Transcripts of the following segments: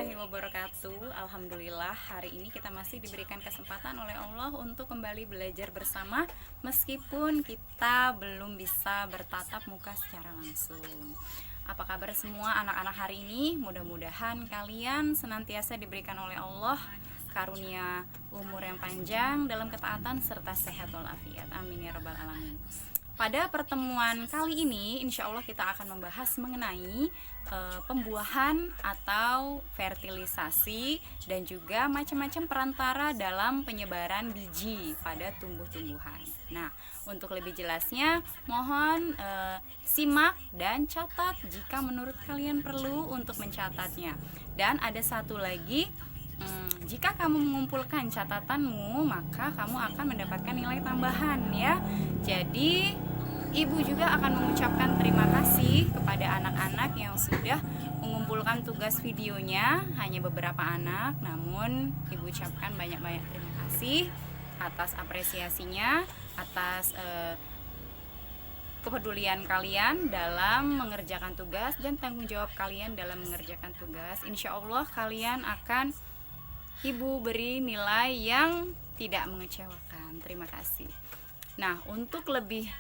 warahmatullahi wabarakatuh. Alhamdulillah hari ini kita masih diberikan kesempatan oleh Allah untuk kembali belajar bersama, meskipun kita belum bisa bertatap muka secara langsung. Apa kabar semua anak-anak hari ini? Mudah-mudahan kalian senantiasa diberikan oleh Allah karunia umur yang panjang dalam ketaatan serta sehat walafiat. Amin ya rabbal alamin. Pada pertemuan kali ini, insya Allah kita akan membahas mengenai pembuahan atau fertilisasi dan juga macam-macam perantara dalam penyebaran biji pada tumbuh-tumbuhan. Nah, untuk lebih jelasnya, mohon simak dan catat jika menurut kalian perlu untuk mencatatnya. Dan ada satu lagi, jika kamu mengumpulkan catatanmu, maka kamu akan mendapatkan nilai tambahan ya. Jadi Ibu juga akan mengucapkan terima kasih kepada anak-anak yang sudah mengumpulkan tugas videonya. Hanya beberapa anak, namun Ibu ucapkan banyak-banyak terima kasih atas apresiasinya, atas kepedulian kalian dalam mengerjakan tugas dan tanggung jawab kalian dalam mengerjakan tugas. Insya Allah kalian akan Ibu beri nilai yang tidak mengecewakan. Terima kasih. Nah, untuk lebih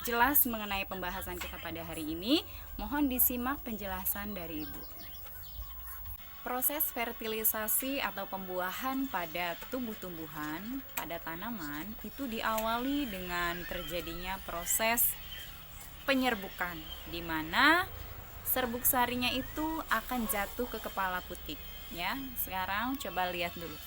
jelas mengenai pembahasan kita pada hari ini, mohon disimak penjelasan dari Ibu. Proses fertilisasi atau pembuahan pada tumbuh-tumbuhan, pada tanaman, itu diawali dengan terjadinya proses penyerbukan, di mana serbuk sarinya itu akan jatuh ke kepala putik. Ya, sekarang coba lihat dulu.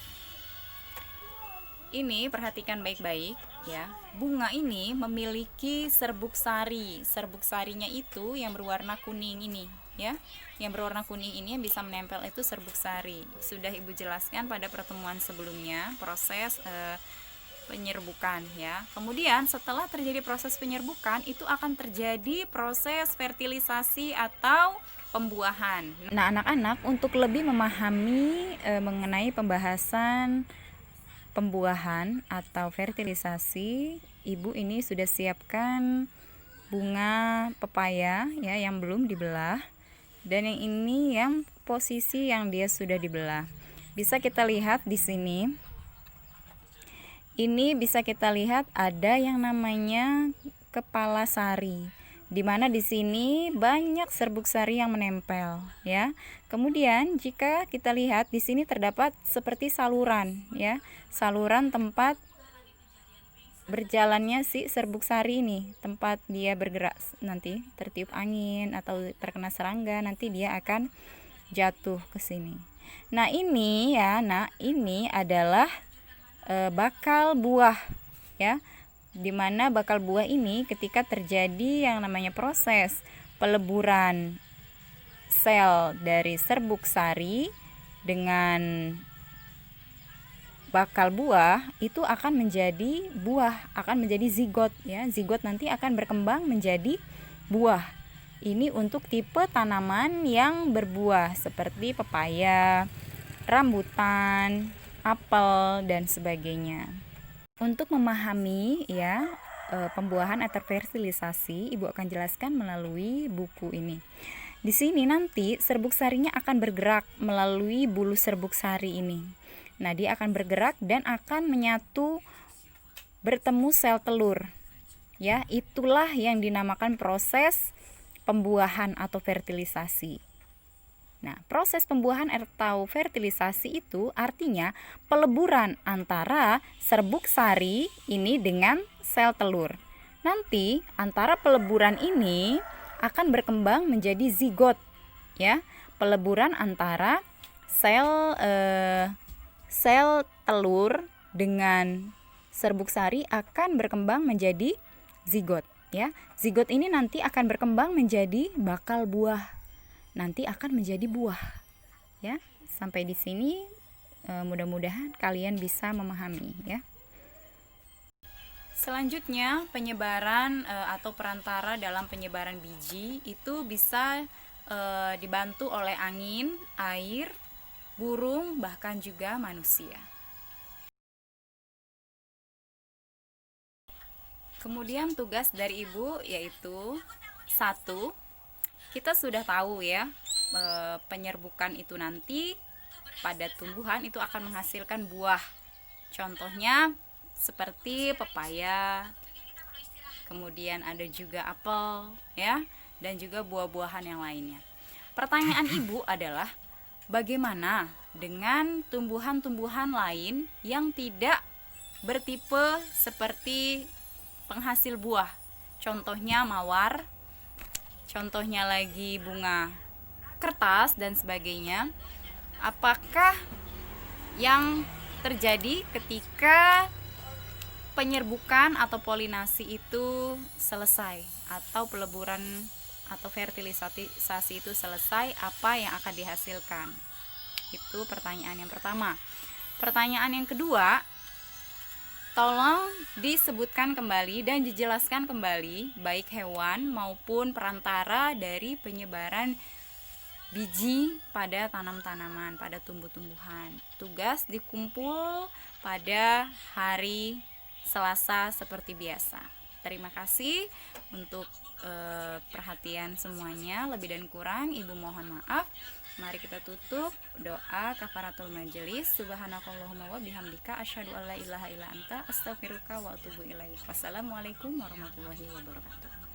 Ini perhatikan baik-baik ya. Bunga ini memiliki serbuk sari. Serbuk sarinya itu yang berwarna kuning ini ya. Yang berwarna kuning ini yang bisa menempel itu serbuk sari. Sudah Ibu jelaskan pada pertemuan sebelumnya proses penyerbukan ya. Kemudian setelah terjadi proses penyerbukan, itu akan terjadi proses fertilisasi atau pembuahan. Nah, anak-anak untuk lebih memahami mengenai pembahasan pembuahan atau fertilisasi, Ibu ini sudah siapkan bunga pepaya ya yang belum dibelah, dan yang ini yang posisi yang dia sudah dibelah. Bisa kita lihat di sini. Ini bisa kita lihat ada yang namanya kepala sari, di mana di sini banyak serbuk sari yang menempel ya. Kemudian jika kita lihat di sini terdapat seperti saluran ya, saluran tempat berjalannya si serbuk sari ini, tempat dia bergerak. Nanti tertiup angin atau terkena serangga, nanti dia akan jatuh ke sini. Nah, ini ya, ini adalah bakal buah ya. Dimana bakal buah ini ketika terjadi yang namanya proses peleburan sel dari serbuk sari dengan bakal buah, itu akan menjadi buah, akan menjadi zigot ya. Zigot nanti akan berkembang menjadi buah. Ini untuk tipe tanaman yang berbuah seperti pepaya, rambutan, apel dan sebagainya. Untuk memahami ya pembuahan atau fertilisasi, Ibu akan jelaskan melalui buku ini. Di sini nanti serbuk sarinya akan bergerak melalui bulu serbuk sari ini. Nah, dia akan bergerak dan akan menyatu bertemu sel telur. Ya, itulah yang dinamakan proses pembuahan atau fertilisasi. Nah, proses pembuahan atau fertilisasi itu artinya peleburan antara serbuk sari ini dengan sel telur. Nanti antara peleburan ini akan berkembang menjadi zigot ya. Peleburan antara sel telur dengan serbuk sari akan berkembang menjadi zigot ya. Zigot ini nanti akan berkembang menjadi bakal buah. Nanti akan menjadi buah ya. Sampai di sini mudah-mudahan kalian bisa memahami ya. Selanjutnya penyebaran atau perantara dalam penyebaran biji itu bisa dibantu oleh angin, air, burung, bahkan juga manusia. Kemudian tugas dari Ibu yaitu 1, kita sudah tahu ya penyerbukan itu nanti pada tumbuhan itu akan menghasilkan buah. Contohnya seperti pepaya, kemudian ada juga apel ya, dan juga buah-buahan yang lainnya. Pertanyaan ibu adalah bagaimana dengan tumbuhan-tumbuhan lain yang tidak bertipe seperti penghasil buah? Contohnya mawar, contohnya lagi bunga kertas dan sebagainya. Apakah yang terjadi ketika penyerbukan atau polinasi itu selesai, atau peleburan atau fertilisasi itu selesai, apa yang akan dihasilkan? Itu pertanyaan yang pertama. Pertanyaan yang kedua, tolong disebutkan kembali dan dijelaskan kembali baik hewan maupun perantara dari penyebaran biji pada tanam-tanaman, pada tumbuh-tumbuhan. Tugas dikumpul pada hari Selasa seperti biasa. Terima kasih untuk perhatian semuanya. Lebih dan kurang Ibu mohon maaf. Mari kita tutup doa kafaratul majelis. Subhanakallahumma wa bihamdika asyhadu an la ilaha illa anta astaghfiruka wa atubu ilaik. Wassalamualaikum warahmatullahi wabarakatuh.